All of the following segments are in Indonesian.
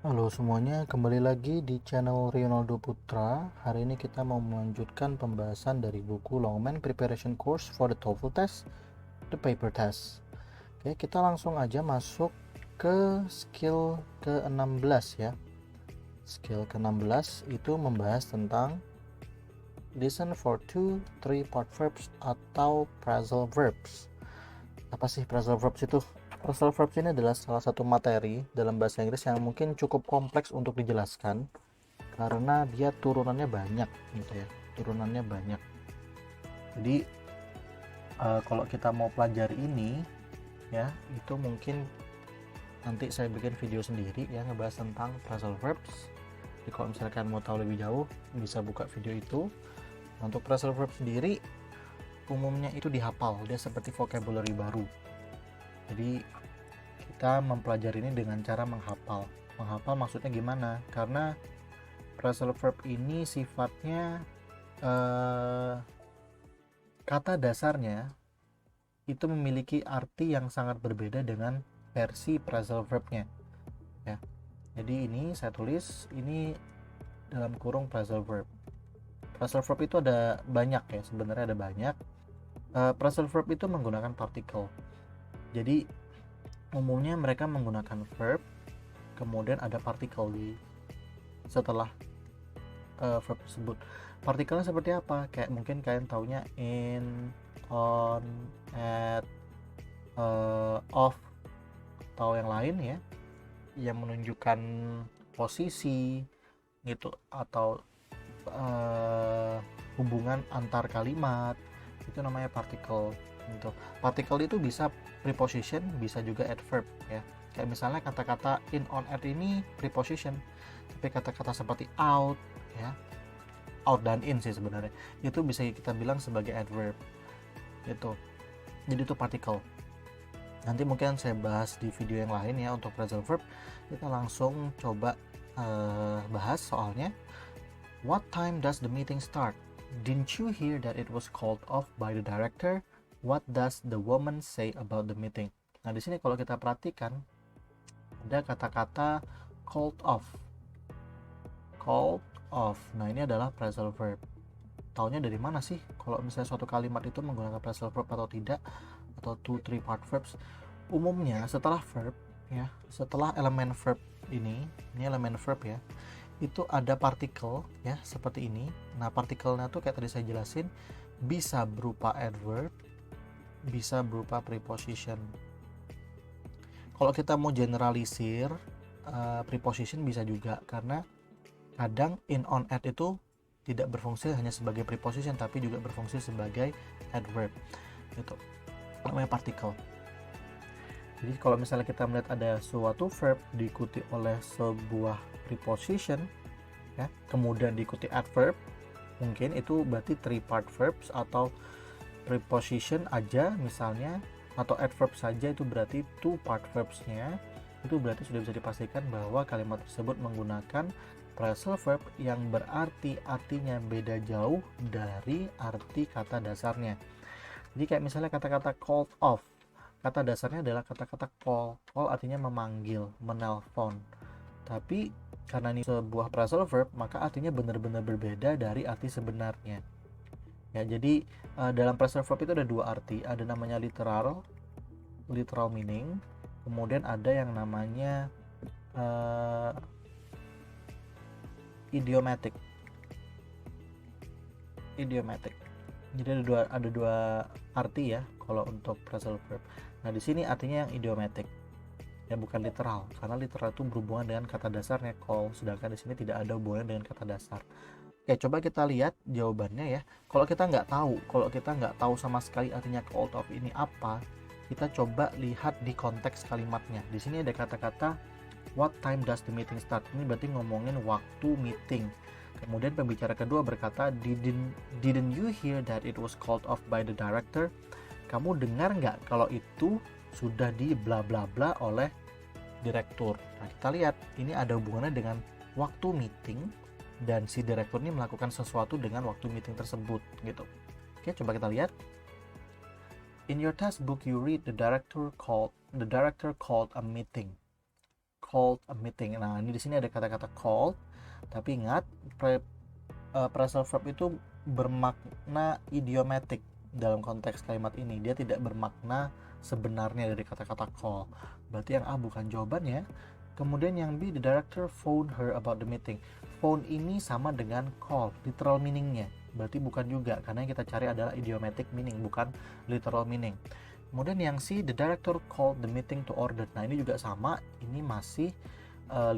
Halo semuanya, kembali lagi di channel Ronaldo Putra. Hari ini kita mau melanjutkan pembahasan dari buku Longman Preparation Course for the TOEFL Test, the Paper Test. Oke, kita langsung aja masuk ke skill ke-16 ya. Skill ke-16 itu membahas tentang listen for two, three part verbs atau phrasal verbs. Apa sih phrasal verbs itu? Phrasal verbs ini adalah salah satu materi dalam bahasa Inggris yang mungkin cukup kompleks untuk dijelaskan karena dia turunannya banyak gitu ya, turunannya banyak. Jadi kalau kita mau pelajari ini ya, itu mungkin nanti saya bikin video sendiri ya ngebahas tentang phrasal verbs. Jadi kalau misalkan mau tahu lebih jauh bisa buka video itu. Untuk phrasal verb sendiri umumnya itu dihafal, dia seperti vocabulary baru. Jadi kita mempelajari ini dengan cara menghafal. Menghafal maksudnya gimana? Karena phrasal verb ini sifatnya kata dasarnya itu memiliki arti yang sangat berbeda dengan versi phrasal verbnya ya. Jadi ini saya tulis ini dalam kurung phrasal verb. Phrasal verb itu ada banyak ya, sebenarnya ada banyak. Phrasal verb itu menggunakan partikel. Jadi umumnya mereka menggunakan verb kemudian ada partikel di setelah verb tersebut. Partikelnya seperti apa? Kayak mungkin kalian taunya in, on, at, off atau yang lain ya, yang menunjukkan posisi gitu atau hubungan antar kalimat, itu namanya partikel gitu. Partikel itu bisa preposition, bisa juga adverb ya. Kayak misalnya kata-kata in, on, at ini preposition, tapi kata-kata seperti out ya, out dan in sih sebenarnya, itu bisa kita bilang sebagai adverb gitu. Jadi itu partikel. Nanti mungkin saya bahas di video yang lain ya untuk phrasal verb. Kita langsung coba bahas soalnya. What time does the meeting start? Didn't you hear that it was called off by the director? What does the woman say about the meeting? Nah, di sini kalau kita perhatikan ada kata-kata called off. Called off. Nah, ini adalah phrasal verb. Taunya dari mana sih kalau misalnya suatu kalimat itu menggunakan phrasal verb atau tidak, atau two three part verbs? Umumnya setelah verb ya, setelah elemen verb ini elemen verb ya, itu ada partikel ya seperti ini. Nah, partikelnya tuh kayak tadi saya jelasin, bisa berupa adverb, bisa berupa preposition. Kalau kita mau generalisir, preposition bisa juga, karena kadang in, on, at itu tidak berfungsi hanya sebagai preposition tapi juga berfungsi sebagai adverb gitu, namanya partikel. Jadi kalau misalnya kita melihat ada suatu verb diikuti oleh sebuah preposition ya, kemudian diikuti adverb, mungkin itu berarti three part verbs, atau preposition aja misalnya, atau adverb saja itu berarti two part verbsnya. Itu berarti sudah bisa dipastikan bahwa kalimat tersebut menggunakan phrasal verb yang berarti artinya beda jauh dari arti kata dasarnya. Jadi kayak misalnya kata-kata called off, kata dasarnya adalah kata-kata call. Call artinya memanggil, menelpon. Tapi karena ini sebuah phrasal verb, maka artinya benar-benar berbeda dari arti sebenarnya. Ya, jadi dalam phrasal verb itu ada dua arti, ada namanya literal meaning, kemudian ada yang namanya idiomatic. Jadi ada dua arti ya kalau untuk phrasal verb. Nah, di sini artinya yang idiomatic ya, bukan literal, karena literal itu berhubungan dengan kata dasarnya call, sedangkan di sini tidak ada hubungan dengan kata dasar. Oke, coba kita lihat jawabannya ya. Kalau kita nggak tahu sama sekali artinya called off ini apa, kita coba lihat di konteks kalimatnya. Di sini ada kata-kata what time does the meeting start. Ini berarti ngomongin waktu meeting. Kemudian pembicara kedua berkata, didn't you hear that it was called off by the director? Kamu dengar nggak kalau itu sudah di bla bla bla oleh direktur. Nah, kita lihat ini ada hubungannya dengan waktu meeting, dan si direktur ini melakukan sesuatu dengan waktu meeting tersebut gitu. Oke, coba kita lihat. In your textbook you read the director called a meeting. called a meeting. Nah, ini di sini ada kata-kata called, tapi ingat phrasal verb itu bermakna idiomatic dalam konteks kalimat ini. Dia tidak bermakna sebenarnya dari kata-kata call. Berarti yang A bukan jawabannya. Kemudian yang B, the director phoned her about the meeting. Phone ini sama dengan call, literal meaningnya. Berarti bukan juga, karena yang kita cari adalah idiomatic meaning, bukan literal meaning. Kemudian yang C, the director called the meeting to order. Nah, ini juga sama, ini masih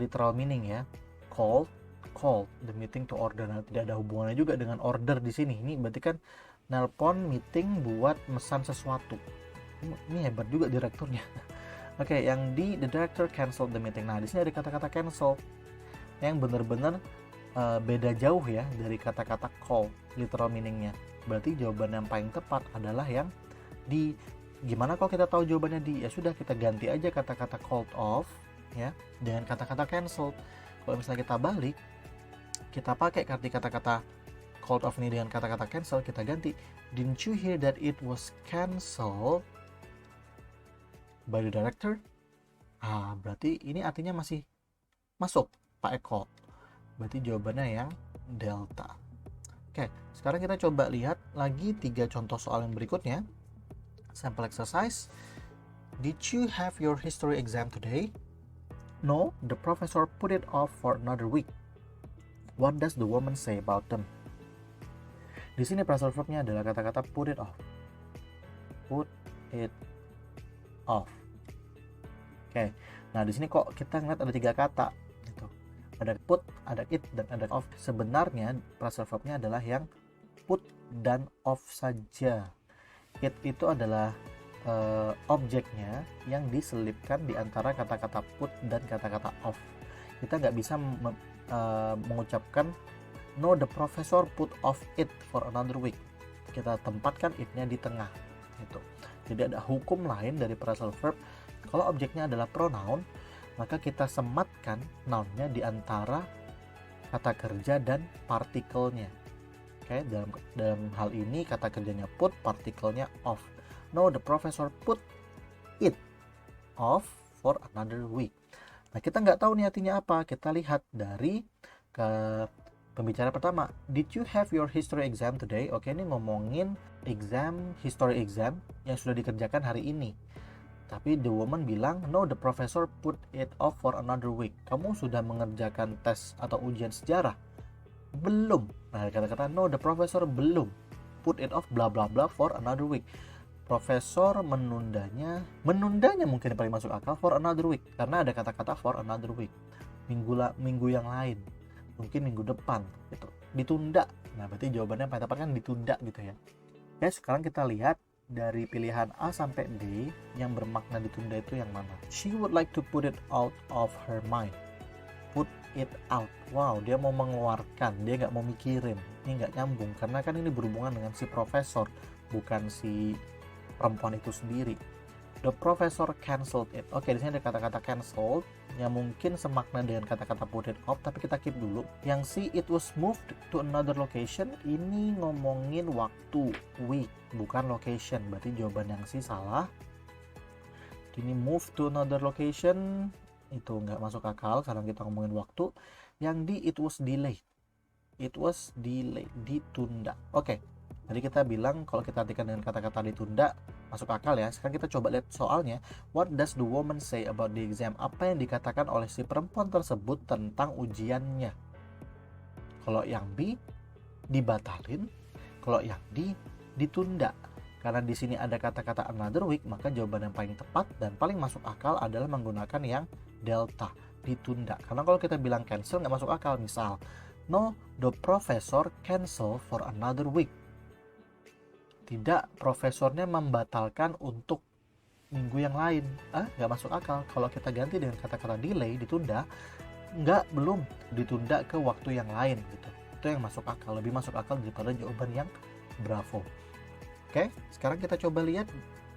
literal meaning ya. Called the meeting to order. Nah, tidak ada hubungannya juga dengan order di sini. Ini berarti kan nelpon meeting buat mesan sesuatu. Ini hebat juga direkturnya. Oke, yang D, the director canceled the meeting. Nah, di sini ada kata-kata cancel yang benar-benar beda jauh ya dari kata-kata call, literal meaningnya. Berarti jawaban yang paling tepat adalah yang D. Gimana kalau kita tahu jawabannya D? Ya sudah, kita ganti aja kata-kata called off ya dengan kata-kata cancelled. Kalau misalnya kita balik, kita pakai kata-kata called off ini dengan kata-kata cancel, kita ganti. Didn't you hear that it was cancelled by the director? Berarti ini artinya masih masuk Pak Eko. Berarti jawabannya yang delta. Oke, sekarang kita coba lihat lagi 3 contoh soal yang berikutnya. Sample exercise. Did you have your history exam today? No, the professor put it off for another week. What does the woman say about them? Di sini phrasal verbnya adalah kata-kata put it off. Put it off. Oke. Nah, di sini kok kita ngeliat ada 3 kata gitu. Ada put, ada it, dan ada off. Sebenarnya phrasal verbnya adalah yang put dan off saja. It itu adalah objeknya yang diselipkan di antara kata-kata put dan kata-kata off. Kita nggak bisa mengucapkan no, the professor put off it for another week. Kita tempatkan it-nya di tengah gitu. Jadi ada hukum lain dari phrasal verb. Kalau objeknya adalah pronoun, maka kita sematkan noun-nya di antara kata kerja dan partikelnya. Oke, dalam hal ini kata kerjanya put, partikelnya off. No, the professor put it off for another week. Nah, kita nggak tahu nih artinya apa. Kita lihat dari pembicara pertama. Did you have your history exam today? Oke, ini ngomongin history exam yang sudah dikerjakan hari ini. Tapi the woman bilang, no, the professor put it off for another week. Kamu sudah mengerjakan tes atau ujian sejarah? Belum. Nah, kata-kata no, the professor belum put it off bla bla bla for another week. Profesor menundanya mungkin paling masuk akal for another week, karena ada kata-kata for another week. Minggu yang lain, mungkin minggu depan gitu. Ditunda. Nah, berarti jawabannya paling tepat kan ditunda gitu ya. Oke, sekarang kita lihat dari pilihan A sampai D yang bermakna ditunda itu yang mana. She would like to put it out of her mind. Put it out. Wow, dia mau mengeluarkan, dia nggak mau mikirin. Ini nggak nyambung, karena kan ini berhubungan dengan si profesor, bukan si perempuan itu sendiri. The professor cancelled it. Oke, di sini ada kata-kata cancelled yang mungkin semakna dengan kata-kata put it off, tapi kita keep dulu. Yang C, it was moved to another location. Ini ngomongin waktu, week, bukan location. Berarti jawaban yang C salah. Ini move to another location itu nggak masuk akal karena kita ngomongin waktu. Yang D, it was delayed. It was delayed, ditunda. Oke. Jadi kita bilang kalau kita artikan dengan kata-kata ditunda masuk akal ya. Sekarang kita coba lihat soalnya. What does the woman say about the exam? Apa yang dikatakan oleh si perempuan tersebut tentang ujiannya? Kalau yang B dibatalin, kalau yang D ditunda. Karena di sini ada kata-kata another week, maka jawaban yang paling tepat dan paling masuk akal adalah menggunakan yang delta, ditunda. Karena kalau kita bilang cancel nggak masuk akal. Misal, no, the professor cancel for another week. Tidak, profesornya membatalkan untuk minggu yang lain. Nggak masuk akal. Kalau kita ganti dengan kata-kata delay, ditunda, belum ditunda ke waktu yang lain gitu. Itu yang masuk akal, lebih masuk akal daripada jawaban yang bravo. Oke, sekarang kita coba lihat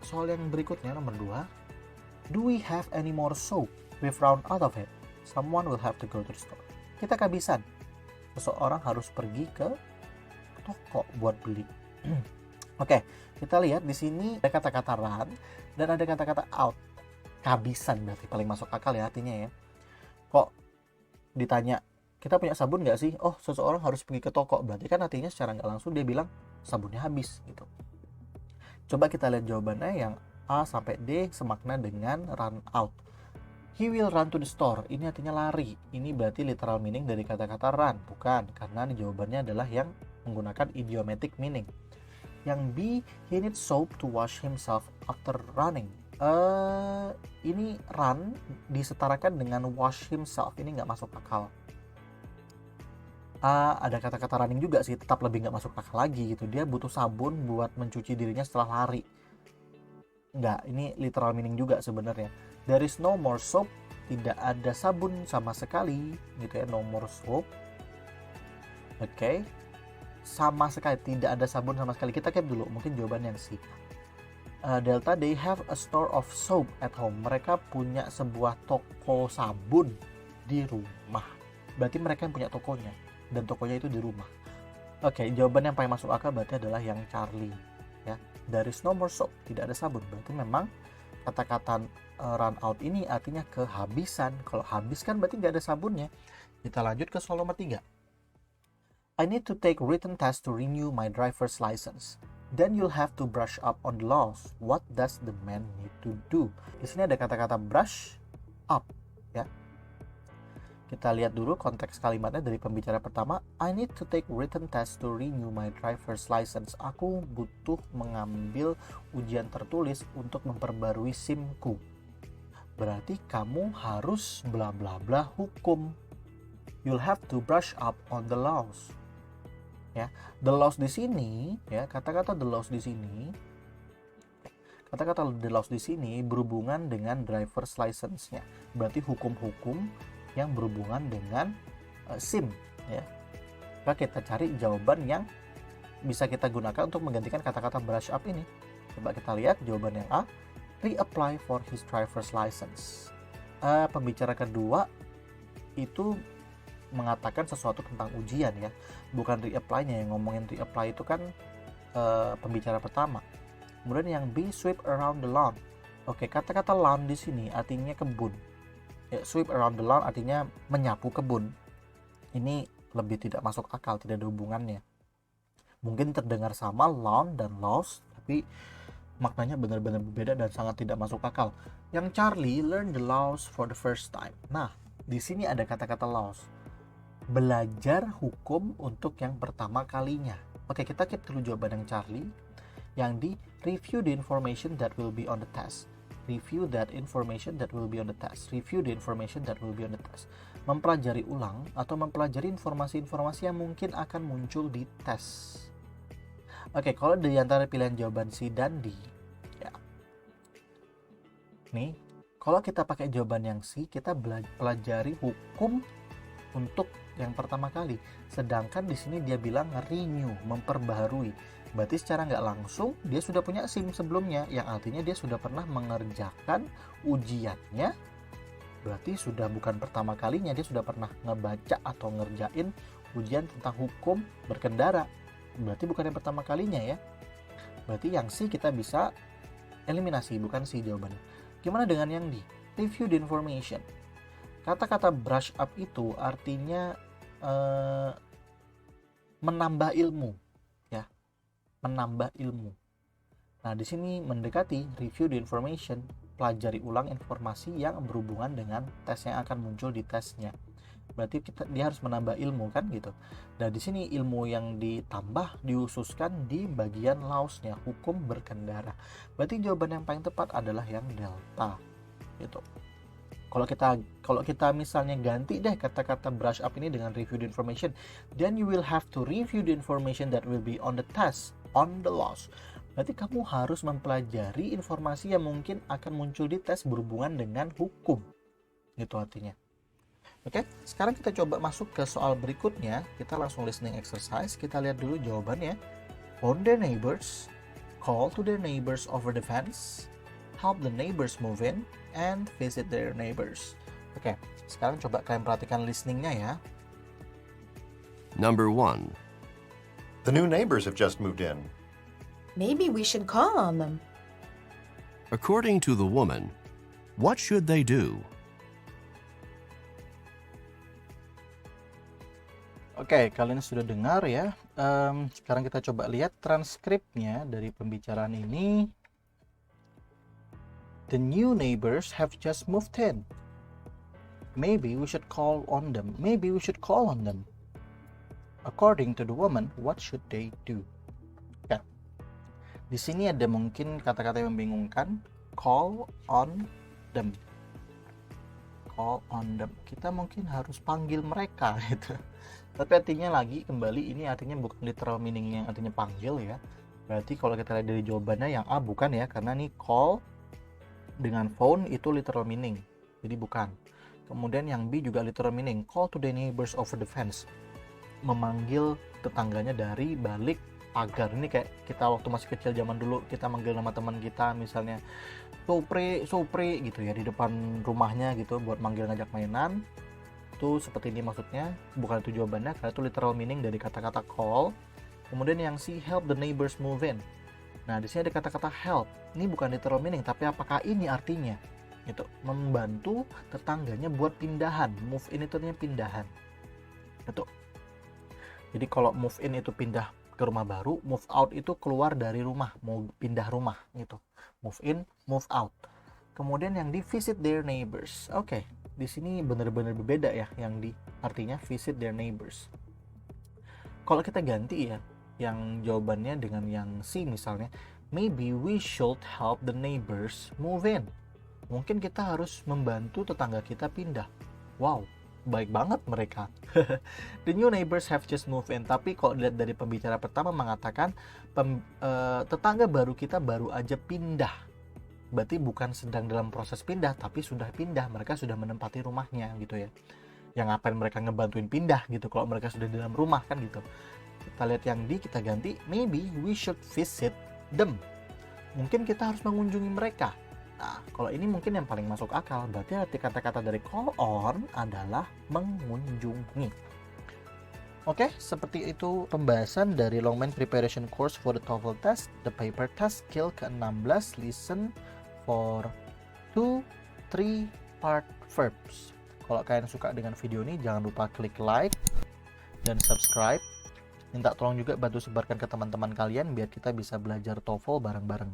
soal yang berikutnya, nomor 2. Do we have any more soap? We've run out of it. Someone will have to go to the store. Kita kehabisan. Seseorang harus pergi ke toko buat beli. Oke, kita lihat di sini ada kata-kata run dan ada kata-kata out. Kehabisan berarti paling masuk akal ya artinya ya. Kok ditanya, kita punya sabun nggak sih? Oh, seseorang harus pergi ke toko. Berarti kan artinya secara nggak langsung dia bilang sabunnya habis gitu. Coba kita lihat jawabannya yang A sampai D semakna dengan run out. He will run to the store. Ini artinya lari. Ini berarti literal meaning dari kata-kata run. Bukan, karena jawabannya adalah yang menggunakan idiomatic meaning. Yang B, he needs soap to wash himself after running. Ini run disetarakan dengan wash himself. Ini nggak masuk akal. Ada kata-kata running juga sih, tetap lebih nggak masuk akal lagi gitu. Dia butuh sabun buat mencuci dirinya setelah lari. Nggak, ini literal meaning juga sebenarnya. There is no more soap, tidak ada sabun sama sekali gitu ya, no more soap. Oke. Sama sekali tidak ada sabun sama sekali. Kita cap dulu, mungkin jawaban yang C. Delta, they have a store of soap at home. Mereka punya sebuah toko sabun di rumah. Berarti mereka yang punya tokonya, dan tokonya itu di rumah. Oke, jawaban yang paling masuk akal berarti adalah yang Charlie. Ya, there is no more soap, tidak ada sabun. Berarti memang kata-kata run out ini artinya kehabisan. Kalau habis kan berarti nggak ada sabunnya. Kita lanjut ke soal nomor 3. I need to take written test to renew my driver's license. Then you'll have to brush up on the laws. What does the man need to do? Di sini ada kata-kata brush up, ya. Kita lihat dulu konteks kalimatnya dari pembicara pertama. I need to take written test to renew my driver's license. Aku butuh mengambil ujian tertulis untuk memperbarui SIM-ku. Berarti kamu harus bla bla bla hukum. You'll have to brush up on the laws. Ya, the laws di sini, ya, kata-kata the laws di sini berhubungan dengan driver's license-nya. Berarti hukum-hukum yang berhubungan dengan SIM, ya. Maka kita cari jawaban yang bisa kita gunakan untuk menggantikan kata-kata brush up ini. Coba kita lihat jawaban yang A, reapply for his driver's license. Pembicara kedua itu mengatakan sesuatu tentang ujian, ya, bukan reapply-nya. Yang ngomongin reapply itu kan pembicara pertama. Kemudian yang B, sweep around the lawn. Oke, kata-kata lawn di sini artinya kebun. Ya, sweep around the lawn artinya menyapu kebun. Ini lebih tidak masuk akal, tidak ada hubungannya. Mungkin terdengar sama lawn dan laws, tapi maknanya benar-benar berbeda dan sangat tidak masuk akal. Yang Charlie learn the laws for the first time. Nah, di sini ada kata-kata laws. Belajar hukum untuk yang pertama kalinya. Oke, kita keep dulu jawaban yang Charlie. Yang di review the information that will be on the test. Review that information that will be on the test. Review the information that will be on the test. Mempelajari ulang atau mempelajari informasi-informasi yang mungkin akan muncul di tes. Oke, kalau dari antara pilihan jawaban C dan D, ya. Nih, kalau kita pakai jawaban yang C, kita pelajari hukum untuk yang pertama kali. Sedangkan di sini dia bilang renew, memperbaharui. Berarti secara nggak langsung dia sudah punya SIM sebelumnya, yang artinya dia sudah pernah mengerjakan ujiannya. Berarti sudah bukan pertama kalinya, dia sudah pernah ngebaca atau ngerjain ujian tentang hukum berkendara. Berarti bukan yang pertama kalinya, ya. Berarti yang C kita bisa eliminasi, bukan C jawabannya. Gimana dengan yang D? Review the information. Kata-kata brush up itu artinya menambah ilmu, ya, menambah ilmu. Nah, di sini mendekati review the information, pelajari ulang informasi yang berhubungan dengan tes yang akan muncul di tesnya. Berarti dia harus menambah ilmu kan gitu. Dan di sini ilmu yang ditambah diususkan di bagian laws-nya, hukum berkendara. Berarti jawaban yang paling tepat adalah yang delta, gitu. Kalau kita misalnya ganti deh kata-kata brush up ini dengan review the information, then you will have to review the information that will be on the test, on the laws. Berarti kamu harus mempelajari informasi yang mungkin akan muncul di tes berhubungan dengan hukum. Gitu artinya. Oke, sekarang kita coba masuk ke soal berikutnya. Kita langsung listening exercise. Kita lihat dulu jawabannya. Phone their neighbors, call to their neighbors over the fence, help the neighbors move in, and visit their neighbors. Oke, sekarang coba kalian perhatikan listeningnya ya. Number 1. The new neighbors have just moved in. Maybe we should call on them. According to the woman, what should they do? Oke, kalian sudah dengar ya. Sekarang kita coba lihat transkripnya dari pembicaraan ini. The new neighbors have just moved in. Maybe we should call on them. Maybe we should call on them. According to the woman, what should they do? Kan? Di sini ada mungkin kata-kata yang membingungkan. Call on them. Call on them. Kita mungkin harus panggil mereka gitu. Tapi artinya lagi kembali ini artinya bukan literal meaning yang artinya panggil ya. Berarti kalau kita lihat dari jawabannya yang A bukan ya, karena nih call dengan phone itu literal meaning. Jadi bukan. Kemudian yang B juga literal meaning, call to the neighbors over the fence. Memanggil tetangganya dari balik pagar. Ini kayak kita waktu masih kecil zaman dulu kita manggil nama teman kita misalnya Sopri gitu ya di depan rumahnya gitu buat manggil ngajak mainan. Itu seperti ini maksudnya, bukan itu jawabannya karena itu literal meaning dari kata-kata call. Kemudian yang C, help the neighbors move in. Nah di sini ada kata-kata help, ini bukan literal meaning tapi apakah ini artinya gitu, membantu tetangganya buat pindahan. Move in itu artinya pindahan gitu. Jadi kalau move in itu pindah ke rumah baru, move out itu keluar dari rumah, mau pindah rumah gitu. Move in, move out. Kemudian yang di visit their neighbors. Oke. Di sini benar-benar berbeda ya yang di artinya visit their neighbors. Kalau kita ganti ya yang jawabannya dengan yang C misalnya, maybe we should help the neighbors move in. Mungkin kita harus membantu tetangga kita pindah. Wow, baik banget mereka. The new neighbors have just moved in. Tapi kalau dilihat dari pembicara pertama mengatakan tetangga baru kita baru aja pindah. Berarti bukan sedang dalam proses pindah, tapi sudah pindah. Mereka sudah menempati rumahnya gitu ya. Yang ngapain mereka ngebantuin pindah gitu kalau mereka sudah di dalam rumah kan gitu. Kita lihat yang D, kita ganti, maybe we should visit them. Mungkin kita harus mengunjungi mereka. Nah, kalau ini mungkin yang paling masuk akal. Berarti arti kata-kata dari call on adalah mengunjungi. Oke, seperti itu pembahasan dari Longman Preparation Course for the TOEFL Test, the paper test, skill ke-16, listen for 2-3 part verbs. Kalau kalian suka dengan video ini, jangan lupa klik like dan subscribe. Minta tolong juga bantu sebarkan ke teman-teman kalian biar kita bisa belajar TOEFL bareng-bareng.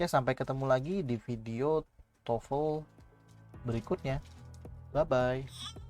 Ya, sampai ketemu lagi di video TOEFL berikutnya. Bye-bye.